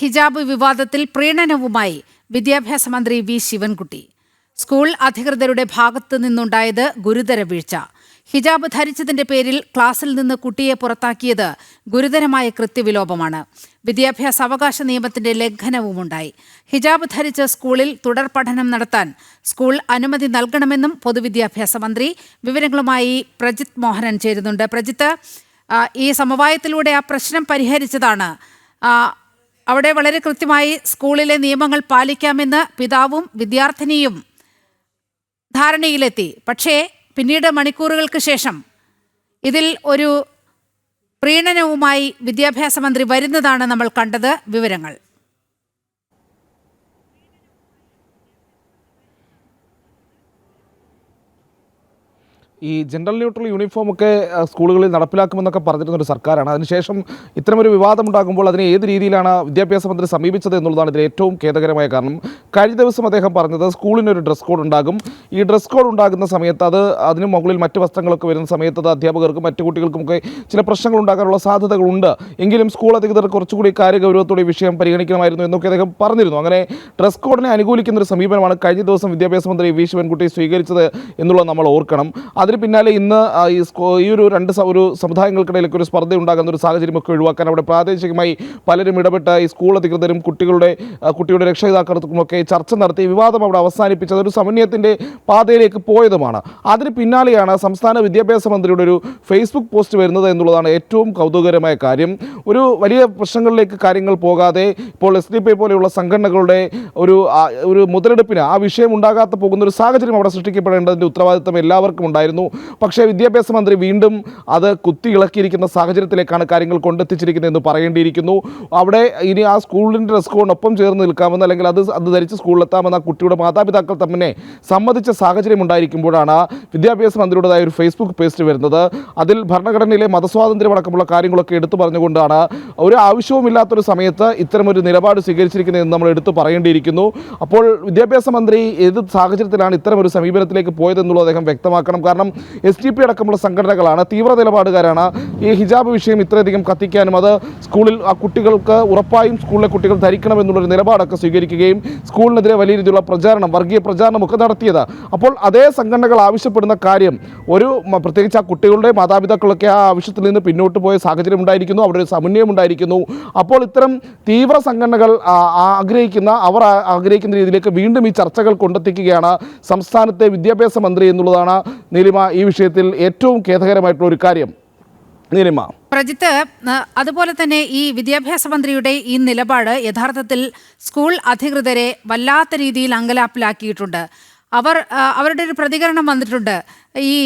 ഹിജാബ് വിവാദത്തിൽ പ്രീണനവുമായി വിദ്യാഭ്യാസ മന്ത്രി വി ശിവൻകുട്ടി. സ്കൂൾ അധികൃതരുടെ ഭാഗത്തു നിന്നുണ്ടായത് ഗുരുതര വീഴ്ച. ഹിജാബ് ധരിച്ചതിന്റെ പേരിൽ ക്ലാസിൽ നിന്ന് കുട്ടിയെ പുറത്താക്കിയത് ഗുരുതരമായ കൃത്യവിലോപമാണ്. വിദ്യാഭ്യാസ അവകാശ നിയമത്തിന്റെ ലംഘനവുമുണ്ടായി. ഹിജാബ് ധരിച്ച് സ്കൂളിൽ തുടർ പഠനം നടത്താൻ സ്കൂൾ അനുമതി നൽകണമെന്നും പൊതുവിദ്യാഭ്യാസ മന്ത്രി. വിവരങ്ങളുമായി പ്രജിത്ത് മോഹനൻ ചേരുന്നുണ്ട്. പ്രജിത്ത്, ഈ സമവായത്തിലൂടെ ആ പ്രശ്നം പരിഹരിച്ചതാണ്. അവിടെ വളരെ കൃത്യമായി സ്കൂളിലെ നിയമങ്ങൾ പാലിക്കാമെന്ന് പിതാവും വിദ്യാർത്ഥിനിയും ധാരണയിലെത്തി. പക്ഷേ പിന്നീട് മണിക്കൂറുകൾക്ക് ശേഷം ഇതിൽ ഒരു പ്രീണനവുമായി വിദ്യാഭ്യാസ മന്ത്രി വരുന്നതാണ് നമ്മൾ കണ്ടത്. വിവരങ്ങൾ. ഈ ജെൻഡർ ന്യൂട്രൽ യൂണിഫോമൊക്കെ സ്കൂളുകളിൽ നടപ്പിലാക്കുമെന്നൊക്കെ പറഞ്ഞിരുന്നൊരു സർക്കാരാണ്. അതിനുശേഷം ഇത്തരമൊരു വിവാദമുണ്ടാകുമ്പോൾ അതിനെ ഏത് രീതിയിലാണ് വിദ്യാഭ്യാസ മന്ത്രി സമീപിച്ചത് എന്നുള്ളതാണ് ഇതിൽ ഏറ്റവും ഖേദകരമായ കാരണം. കഴിഞ്ഞ ദിവസം അദ്ദേഹം പറഞ്ഞത് സ്കൂളിനൊരു ഡ്രസ് കോഡ് ഉണ്ടാകും. ഈ ഡ്രസ് കോഡ് ഉണ്ടാകുന്ന സമയത്ത് അതിന് മുകളിൽ മറ്റ് വസ്ത്രങ്ങളൊക്കെ വരുന്ന സമയത്ത് അത് അധ്യാപകർക്കും മറ്റു കുട്ടികൾക്കുമൊക്കെ ചില പ്രശ്നങ്ങൾ ഉണ്ടാകാനുള്ള സാധ്യതകളുണ്ട്. എങ്കിലും സ്കൂൾ അധികൃതർ കുറച്ചുകൂടി കാര്യഗൗരവത്തോടെ ഈ വിഷയം പരിഗണിക്കണമായിരുന്നു എന്നൊക്കെ അദ്ദേഹം പറഞ്ഞിരുന്നു. അങ്ങനെ ഡ്രസ് കോഡിനെ അനുകൂലിക്കുന്ന ഒരു സമീപനമാണ് കഴിഞ്ഞ ദിവസം വിദ്യാഭ്യാസ മന്ത്രി വി ശിവൻകുട്ടി സ്വീകരിച്ചത് എന്നുള്ളത് നമ്മൾ ഓർക്കണം. അതിന് പിന്നാലെ ഇന്ന് ഈ ഒരു സമുദായങ്ങൾക്കിടയിലേക്ക് ഒരു സ്പർദ്ധ ഉണ്ടാകുന്ന ഒരു സാഹചര്യമൊക്കെ ഒഴിവാക്കാൻ അവിടെ പ്രാദേശികമായി പലരും ഇടപെട്ട് ഈ സ്കൂൾ അധികൃതരും കുട്ടിയുടെ രക്ഷകർത്താക്കൾക്കുമൊക്കെ ചർച്ച നടത്തി വിവാദം അവിടെ അവസാനിപ്പിച്ചത് ഒരു സമന്വയത്തിൻ്റെ പാതയിലേക്ക് പോയതുമാണ്. അതിന് പിന്നാലെയാണ് സംസ്ഥാന വിദ്യാഭ്യാസ മന്ത്രിയുടെ ഒരു ഫേസ്ബുക്ക് പോസ്റ്റ് വരുന്നത് എന്നുള്ളതാണ് ഏറ്റവും കൗതുകകരമായ കാര്യം. ഒരു വലിയ പ്രശ്നങ്ങളിലേക്ക് കാര്യങ്ങൾ പോകാതെ ഇപ്പോൾ SDP പോലെയുള്ള സംഘടനകളുടെ ഒരു മുതലെടുപ്പിന് ആ വിഷയം ഉണ്ടാകാത്ത പോകുന്ന ഒരു സാഹചര്യം അവിടെ സൃഷ്ടിക്കപ്പെടേണ്ടതിൻ്റെ ഉത്തരവാദിത്തം എല്ലാവർക്കും ഉണ്ടായിരുന്നു. പക്ഷേ വിദ്യാഭ്യാസ മന്ത്രി വീണ്ടും അത് കുത്തിയിളക്കിയിരിക്കുന്ന സാഹചര്യത്തിലേക്കാണ് കാര്യങ്ങൾ കൊണ്ടെത്തിച്ചിരിക്കുന്നതെന്ന് പറയേണ്ടിയിരിക്കുന്നു. അവിടെ ഇനി ആ സ്കൂളിൻ്റെ ഡ്രസ് കോഡിനൊപ്പം ചേർന്ന് നിൽക്കാമെന്ന് അല്ലെങ്കിൽ അത് ധരിച്ച് സ്കൂളിലെത്താമെന്ന കുട്ടിയുടെ മാതാപിതാക്കൾ തന്നെ സമ്മതിച്ച സാഹചര്യം ഉണ്ടായിരിക്കുമ്പോഴാണ് വിദ്യാഭ്യാസ മന്ത്രിയുടേതായ ഒരു ഫേസ്ബുക്ക് പോസ്റ്റ് വരുന്നത്. അതിൽ ഭരണഘടനയിലെ മതസ്വാതന്ത്ര്യമടക്കമുള്ള കാര്യങ്ങളൊക്കെ എടുത്തു പറഞ്ഞുകൊണ്ടാണ് ഒരു ആവശ്യവുമില്ലാത്തൊരു സമയത്ത് ഇത്തരമൊരു നിലപാട് സ്വീകരിച്ചിരിക്കുന്നതെന്ന് നമ്മൾ എടുത്തു പറയേണ്ടിയിരിക്കുന്നു. അപ്പോൾ വിദ്യാഭ്യാസ മന്ത്രി ഏത് സാഹചര്യത്തിലാണ് ഇത്തരമൊരു സമീപനത്തിലേക്ക് പോയതെന്നുള്ളത് അദ്ദേഹം വ്യക്തമാക്കണം. കാരണം SDP അടക്കമുള്ള സംഘടനകളാണ്, തീവ്ര നിലപാടുകാരാണ്. ഈ ഹിജാബ് വിഷയം ഇത്രയധികം കത്തിക്കാനും അത് സ്കൂളിൽ ആ കുട്ടികൾക്ക് ഉറപ്പായും സ്കൂളിലെ കുട്ടികൾ ധരിക്കണമെന്നുള്ളൊരു നിലപാടൊക്കെ സ്വീകരിക്കുകയും സ്കൂളിനെതിരെ വലിയ രീതിയിലുള്ള വർഗീയ പ്രചാരണമൊക്കെ നടത്തിയത്. അപ്പോൾ അതേ സംഘടനകൾ ആവശ്യപ്പെടുന്ന കാര്യം പ്രത്യേകിച്ച് ആ കുട്ടികളുടെ മാതാപിതാക്കളൊക്കെ ആ ആവശ്യത്തിൽ നിന്ന് പിന്നോട്ട് പോയ സാഹചര്യം ഉണ്ടായിരിക്കുന്നു. അവിടെ ഒരു സമന്വയം ഉണ്ടായിരിക്കുന്നു. അപ്പോൾ ഇത്തരം തീവ്ര സംഘടനകൾ ആഗ്രഹിക്കുന്ന രീതിയിലേക്ക് വീണ്ടും ഈ ചർച്ചകൾ കൊണ്ടെത്തിക്കുകയാണ് സംസ്ഥാനത്തെ വിദ്യാഭ്യാസ മന്ത്രി എന്നുള്ളതാണ് നീലിമ ഈ വിഷയത്തിൽ ഏറ്റവും ഖേദകരമായിട്ടുള്ള ഒരു കാര്യം. നീലിമ. പ്രജിത്ത്, അതുപോലെ തന്നെ ഈ വിദ്യാഭ്യാസ മന്ത്രിയുടെ ഈ നിലപാട് യഥാർത്ഥത്തിൽ സ്കൂൾ അധികൃതരെ വല്ലാത്ത രീതിയിൽ അങ്കലാപ്പിലാക്കിയിട്ടുണ്ട്. അവരുടെ ഒരു പ്രതികരണം വന്നിട്ടുണ്ട്. ഈ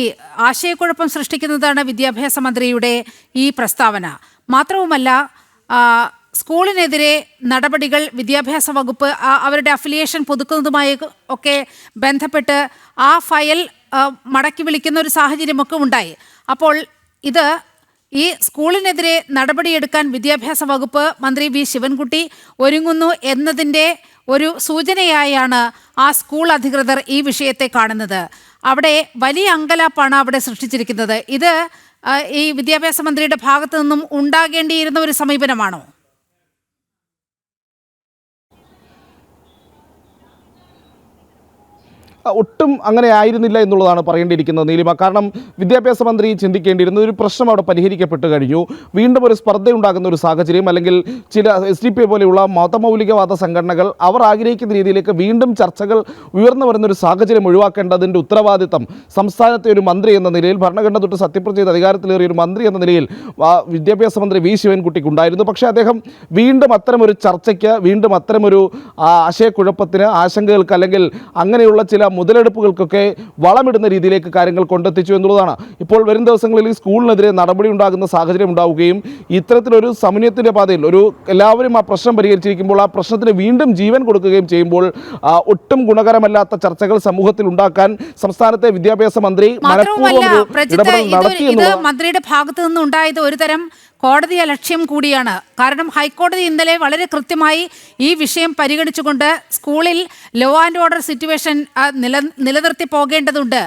ആശയക്കുഴപ്പം സൃഷ്ടിക്കുന്നതാണ് വിദ്യാഭ്യാസ മന്ത്രിയുടെ ഈ പ്രസ്താവന. മാത്രവുമല്ല, സ്കൂളിനെതിരെ നടപടികൾ വിദ്യാഭ്യാസ വകുപ്പ് അവരുടെ അഫിലിയേഷൻ പുതുക്കുന്നതുമായി ഒക്കെ ബന്ധപ്പെട്ട് ആ ഫയൽ മടക്കി വിളിക്കുന്ന ഒരു സാഹചര്യമൊക്കെ ഉണ്ടായി. അപ്പോൾ ഈ സ്കൂളിനെതിരെ നടപടിയെടുക്കാൻ വിദ്യാഭ്യാസ വകുപ്പ് മന്ത്രി വി ശിവൻകുട്ടി ഒരുങ്ങുന്നു എന്നതിൻ്റെ ഒരു സൂചനയായാണ് ആ സ്കൂൾ അധികൃതർ ഈ വിഷയത്തെ കാണുന്നത്. അവിടെ വലിയ അങ്കലാപ്പാണ് അവിടെ സൃഷ്ടിച്ചിരിക്കുന്നത്. ഇത് ഈ വിദ്യാഭ്യാസ മന്ത്രിയുടെ ഭാഗത്തു നിന്നും ഉണ്ടാകേണ്ടിയിരുന്ന ഒരു സമീപനമാണോ? ഒട്ടും അങ്ങനെ ആയിരുന്നില്ല എന്നുള്ളതാണ് പറയേണ്ടിയിരിക്കുന്നത് നീലിമ. കാരണം വിദ്യാഭ്യാസ മന്ത്രി ചിന്തിക്കേണ്ടിയിരുന്ന ഒരു പ്രശ്നം അവിടെ പരിഹരിക്കപ്പെട്ട് കഴിഞ്ഞു. വീണ്ടും ഒരു സ്പർദ്ധയുണ്ടാകുന്ന ഒരു സാഹചര്യം അല്ലെങ്കിൽ ചില SDP പോലെയുള്ള മതമൗലികവാദ സംഘടനകൾ അവർ ആഗ്രഹിക്കുന്ന രീതിയിലേക്ക് വീണ്ടും ചർച്ചകൾ ഉയർന്നു വരുന്നൊരു സാഹചര്യം ഒഴിവാക്കേണ്ടതിൻ്റെ ഉത്തരവാദിത്തം സംസ്ഥാനത്തെ ഒരു മന്ത്രി എന്ന നിലയിൽ, ഭരണഘടന തൊട്ട് സത്യപ്രതിജ്ഞ ചെയ്ത് അധികാരത്തിലേറിയ ഒരു മന്ത്രി എന്ന നിലയിൽ വിദ്യാഭ്യാസ മന്ത്രി വി ശിവൻകുട്ടിക്കുണ്ടായിരുന്നു. പക്ഷേ അദ്ദേഹം വീണ്ടും അത്തരമൊരു ചർച്ചയ്ക്ക്, വീണ്ടും അത്തരമൊരു ആശയക്കുഴപ്പത്തിന്, ആശങ്കകൾക്ക് അല്ലെങ്കിൽ അങ്ങനെയുള്ള ചില മുതലെടുപ്പുകൾക്കൊക്കെ വളമിടുന്ന രീതിയിലേക്ക് കാര്യങ്ങൾ കൊണ്ടെത്തിച്ചു എന്നുള്ളതാണ്. ഇപ്പോൾ വരും ദിവസങ്ങളിൽ ഈ സ്കൂളിനെതിരെ നടപടി ഉണ്ടാകുന്ന സാഹചര്യം ഉണ്ടാവുകയും ഇത്തരത്തിലൊരു സമന്വയത്തിൻ്റെ പാതയിൽ എല്ലാവരും ആ പ്രശ്നം പരിഹരിച്ചിരിക്കുമ്പോൾ ആ പ്രശ്നത്തിന് വീണ്ടും ജീവൻ കൊടുക്കുകയും ചെയ്യുമ്പോൾ ഒട്ടും ഗുണകരമല്ലാത്ത ചർച്ചകൾ സമൂഹത്തിൽ ഉണ്ടാക്കാൻ സംസ്ഥാനത്തെ വിദ്യാഭ്യാസ മന്ത്രി മന്ത്രിയുടെ ഭാഗത്തു നിന്നുണ്ടായത് ഒരുതരം കോടതിയെ ലക്ഷ്യം കൂടിയാണ്. കാരണം ഹൈക്കോടതി ഇന്നലെ വളരെ കൃത്യമായി ഈ വിഷയം പരിഗണിച്ചുകൊണ്ട് സ്കൂളിൽ ലോ ആൻഡ് ഓർഡർ സിറ്റുവേഷൻ നിലനിർത്തി പോകേണ്ടതുണ്ട്.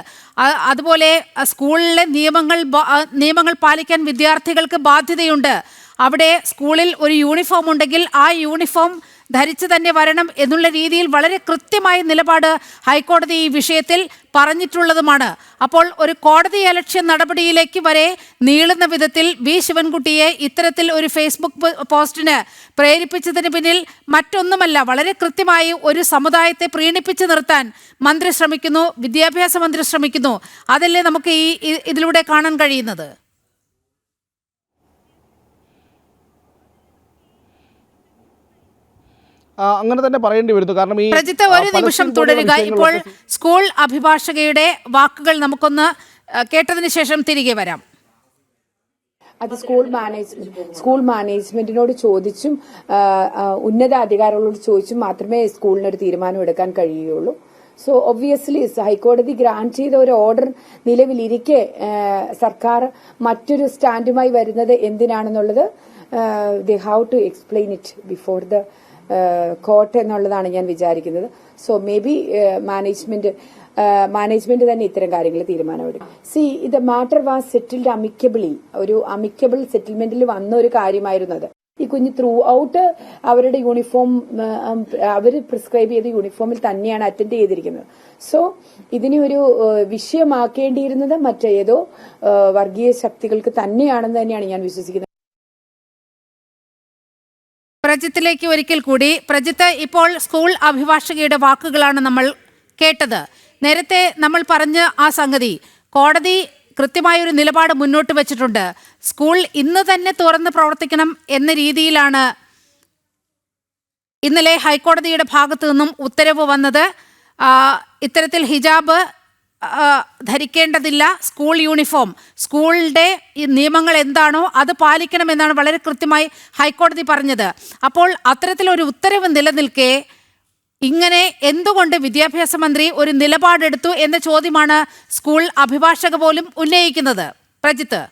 അതുപോലെ സ്കൂളിലെ നിയമങ്ങൾ പാലിക്കാൻ വിദ്യാർത്ഥികൾക്ക് ബാധ്യതയുണ്ട്. അവിടെ സ്കൂളിൽ ഒരു യൂണിഫോം ഉണ്ടെങ്കിൽ ആ യൂണിഫോം ധരിച്ചു തന്നെ വരണം എന്നുള്ള രീതിയിൽ വളരെ കൃത്യമായ നിലപാട് ഹൈക്കോടതി ഈ വിഷയത്തിൽ പറഞ്ഞിട്ടുള്ളതുമാണ്. അപ്പോൾ ഒരു കോടതി അലക്ഷ്യ നടപടിയിലേക്ക് വരെ നീളുന്ന വിധത്തിൽ വി ശിവൻകുട്ടിയെ ഇത്തരത്തിൽ ഒരു ഫേസ്ബുക്ക് പോസ്റ്റിന് പ്രേരിപ്പിച്ചതിന് പിന്നിൽ മറ്റൊന്നുമല്ല, വളരെ കൃത്യമായി ഒരു സമുദായത്തെ പ്രീണിപ്പിച്ചു നിർത്താൻ മന്ത്രി ശ്രമിക്കുന്നു, വിദ്യാഭ്യാസ മന്ത്രി ശ്രമിക്കുന്നു. അതല്ലേ നമുക്ക് ഇതിലൂടെ കാണാൻ കഴിയുന്നത്. അങ്ങനെ തന്നെ പറയേണ്ടി വരുന്നു. കാരണം ഈ പ്രജിത്ത് ഒരു നിമിഷം തുടരുക. ഇപ്പോൾ സ്കൂൾ അഭിഭാഷകയുടെ വാക്കുകൾ നമുക്കൊന്ന് കേട്ടതിന് ശേഷം തിരികെ വരാം. അത് സ്കൂൾ മാനേജ്മെന്റിനോട് ചോദിച്ചും ഉന്നത അധികാരികളോട് ചോദിച്ചും മാത്രമേ സ്കൂളിനൊരു തീരുമാനം എടുക്കാൻ കഴിയുകയുള്ളൂ. സോ ഒബ്വിയസ്ലി ഹൈക്കോടതി ഗ്രാന്റ് ചെയ്ത ഒരു ഓർഡർ നിലവിലിരിക്കെ സർക്കാർ മറ്റൊരു സ്റ്റാൻഡുമായി വരുന്നത് എന്തിനാണെന്നുള്ളത് they have to explain it before the court എന്നുള്ളതാണ് ഞാൻ വിചാരിക്കുന്നത്. സോ മേ ബി മാനേജ്മെന്റ് തന്നെ ഇത്തരം കാര്യങ്ങൾ തീരുമാനമെടുക്കും. ദ മാറ്റർ വാസ് സെറ്റിൽഡ് അമിക്കബിളി, ഒരു അമിക്കബിൾ സെറ്റിൽമെന്റിൽ വന്ന ഒരു കാര്യമായിരുന്നത്. ഈ കുഞ്ഞ് ത്രൂ ഔട്ട് അവരുടെ യൂണിഫോം അവർ പ്രിസ്ക്രൈബ് ചെയ്ത യൂണിഫോമിൽ തന്നെയാണ് അറ്റൻഡ് ചെയ്തിരിക്കുന്നത്. സോ ഇതിനെ ഒരു വിഷയമാക്കേണ്ടിയിരുന്നത് മറ്റേതോ വർഗീയ ശക്തികൾക്ക് തന്നെയാണെന്ന് തന്നെയാണ് ഞാൻ വിശ്വസിക്കുന്നത്. പ്രജിത്തിലേക്ക് ഒരിക്കൽ കൂടി. പ്രജിത്ത്, ഇപ്പോൾ സ്കൂൾ അഭിഭാഷകയുടെ വാക്കുകളാണ് നമ്മൾ കേട്ടത്. നേരത്തെ നമ്മൾ പറഞ്ഞ ആ സംഗതി കോടതി കൃത്യമായൊരു നിലപാട് മുന്നോട്ട് വെച്ചിട്ടുണ്ട്. സ്കൂൾ ഇന്ന് തന്നെ തുറന്ന് പ്രവർത്തിക്കണം എന്ന രീതിയിലാണ് ഇന്നലെ ഹൈക്കോടതിയുടെ ഭാഗത്തു നിന്നും ഉത്തരവ് വന്നത്. ഇത്തരത്തിൽ ഹിജാബ് ധരിക്കേണ്ടതില്ല, സ്കൂൾ യൂണിഫോം, സ്കൂളിൻ്റെ നിയമങ്ങൾ എന്താണോ അത് പാലിക്കണമെന്നാണ് വളരെ കൃത്യമായി ഹൈക്കോടതി പറഞ്ഞത്. അപ്പോൾ അത്തരത്തിലൊരു ഉത്തരവ് നിലനിൽക്കെ ഇങ്ങനെ എന്തുകൊണ്ട് വിദ്യാഭ്യാസ മന്ത്രി ഒരു നിലപാടെടുത്തു എന്ന ചോദ്യമാണ് സ്കൂൾ അഭിഭാഷക പോലും ഉന്നയിക്കുന്നത്. പ്രജിത്ത്,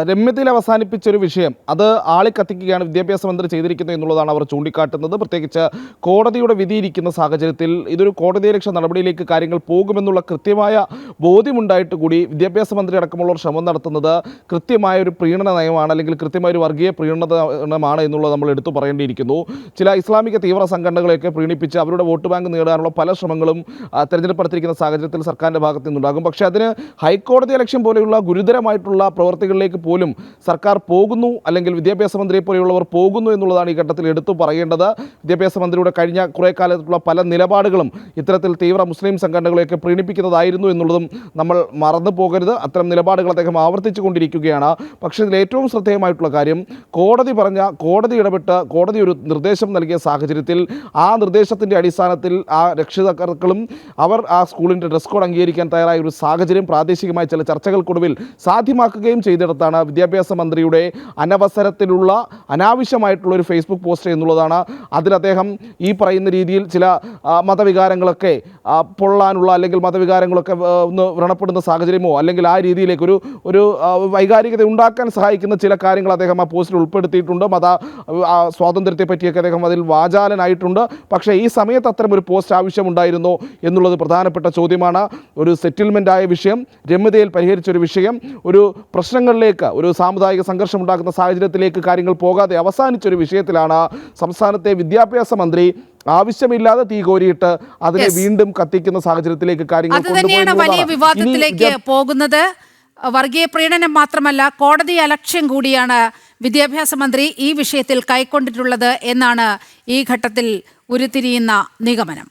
രമ്യതയിൽ അവസാനിപ്പിച്ചൊരു വിഷയം അത് ആളിക്കത്തിക്കുകയാണ് വിദ്യാഭ്യാസ മന്ത്രി ചെയ്തിരിക്കുന്നത് എന്നുള്ളതാണ് അവർ ചൂണ്ടിക്കാട്ടുന്നത്. പ്രത്യേകിച്ച് കോടതിയുടെ വിധിയിരിക്കുന്ന സാഹചര്യത്തിൽ ഇതൊരു കോടതിയലക്ഷ്യ നടപടിയിലേക്ക് കാര്യങ്ങൾ പോകുമെന്നുള്ള കൃത്യമായ ബോധ്യമുണ്ടായിട്ട് കൂടി വിദ്യാഭ്യാസ മന്ത്രി അടക്കമുള്ളവർ ശ്രമം നടത്തുന്നത് കൃത്യമായ ഒരു പ്രീണന നയമാണ്, അല്ലെങ്കിൽ കൃത്യമായ ഒരു വർഗീയ പ്രീണനമാണ് എന്നുള്ളത് നമ്മൾ എടുത്തു പറയേണ്ടിയിരിക്കുന്നു. ചില ഇസ്ലാമിക തീവ്ര സംഘടനകളെയൊക്കെ പ്രീണിപ്പിച്ച് അവരുടെ വോട്ട് ബാങ്ക് നേടാനുള്ള പല ശ്രമങ്ങളും തെരഞ്ഞെടുപ്പെടുത്തിയിരിക്കുന്ന സാഹചര്യത്തിൽ സർക്കാരിൻ്റെ ഭാഗത്തു നിന്നുണ്ടാകും. പക്ഷേ അതിന് ഹൈക്കോടതി ലക്ഷ്യം പോലെയുള്ള ഗുരുതരമായിട്ടുള്ള പ്രവർത്തികളിലേക്ക് പോലും സർക്കാർ പോകുന്നു, അല്ലെങ്കിൽ വിദ്യാഭ്യാസ മന്ത്രിയെ പോലെയുള്ളവർ പോകുന്നു എന്നുള്ളതാണ് ഈ ഘട്ടത്തിൽ എടുത്തു പറയേണ്ടത്. വിദ്യാഭ്യാസ മന്ത്രിയുടെ കഴിഞ്ഞ കുറേ കാലത്തുള്ള പല നിലപാടുകളും ഇത്തരത്തിൽ തീവ്ര മുസ്ലിം സംഘടനകളെയൊക്കെ പ്രീണിപ്പിക്കുന്നതായിരുന്നു എന്നുള്ളതും നമ്മൾ മറന്നു പോകരുത്. അത്തരം നിലപാടുകൾ അദ്ദേഹം ആവർത്തിച്ചു കൊണ്ടിരിക്കുകയാണ്. പക്ഷേ ഇതിൽ ഏറ്റവും ശ്രദ്ധേയമായിട്ടുള്ള കാര്യം കോടതി ഇടപെട്ട് കോടതി ഒരു നിർദ്ദേശം നൽകിയ സാഹചര്യത്തിൽ ആ നിർദ്ദേശത്തിൻ്റെ അടിസ്ഥാനത്തിൽ ആ രക്ഷിതാക്കളും അവർ ആ സ്കൂളിൻ്റെ ഡ്രസ് കോഡ് അംഗീകരിക്കാൻ തയ്യാറായ ഒരു സാഹചര്യം പ്രാദേശികമായ ചില ചർച്ചകൾക്കൊടുവിൽ സാധ്യമാക്കുകയും ചെയ്തിടത്താണ് വിദ്യാഭ്യാസ മന്ത്രിയുടെ അനവസരത്തിലുള്ള അനാവശ്യമായിട്ടുള്ള ഒരു ഫേസ്ബുക്ക് പോസ്റ്റ് എന്നുള്ളതാണ്. അതിൽ അദ്ദേഹം ഈ പറയുന്ന രീതിയിൽ ചില മതവികാരങ്ങളൊക്കെ പൊള്ളാനുള്ള, അല്ലെങ്കിൽ മതവികാരങ്ങളൊക്കെ ഒന്ന് വ്രണപ്പെടുന്ന സാഹചര്യമോ അല്ലെങ്കിൽ ആ രീതിയിലേക്ക് ഒരു വൈകാരികത ഉണ്ടാക്കാൻ സഹായിക്കുന്ന ചില കാര്യങ്ങൾ അദ്ദേഹം ആ പോസ്റ്റിൽ ഉൾപ്പെടുത്തിയിട്ടുണ്ട്. സ്വാതന്ത്ര്യത്തെ പറ്റിയൊക്കെ അദ്ദേഹം അതിൽ വാചാലനായിട്ടുണ്ട്. പക്ഷേ ഈ സമയത്ത് അത്തരം ഒരു പോസ്റ്റ് ആവശ്യമുണ്ടായിരുന്നോ എന്നുള്ളത് പ്രധാനപ്പെട്ട ചോദ്യമാണ്. ഒരു സെറ്റിൽമെൻ്റ് ആയ വിഷയം, രമ്യതയിൽ പരിഹരിച്ചൊരു വിഷയം, ഒരു പ്രശ്നങ്ങളിലേക്ക്, ഒരു സാമുദായിക സംഘർഷം ഉണ്ടാക്കുന്ന സാഹചര്യത്തിലേക്ക് കാര്യങ്ങൾ പോകാതെ അവസാനിച്ചൊരു വിഷയത്തിലാണ് സംസ്ഥാനത്തെ വിദ്യാഭ്യാസ മന്ത്രി ആവശ്യമില്ലാതെ തീ കോരിയിട്ട് അതിനെ വീണ്ടും കത്തിക്കുന്ന സാഹചര്യത്തിലേക്ക് കാര്യങ്ങൾ കൊണ്ടുപോകുന്നത്. വലിയ വിവാദത്തിലേക്ക് പോകുന്നത് വർഗീയ പ്രീണനം മാത്രമല്ല, കോടതി അലക്ഷ്യം കൂടിയാണ് വിദ്യാഭ്യാസ മന്ത്രി ഈ വിഷയത്തിൽ കൈക്കൊണ്ടിട്ടുള്ളത് എന്നാണ് ഈ ഘട്ടത്തിൽ ഉരുത്തിരിയുന്ന നിഗമനം.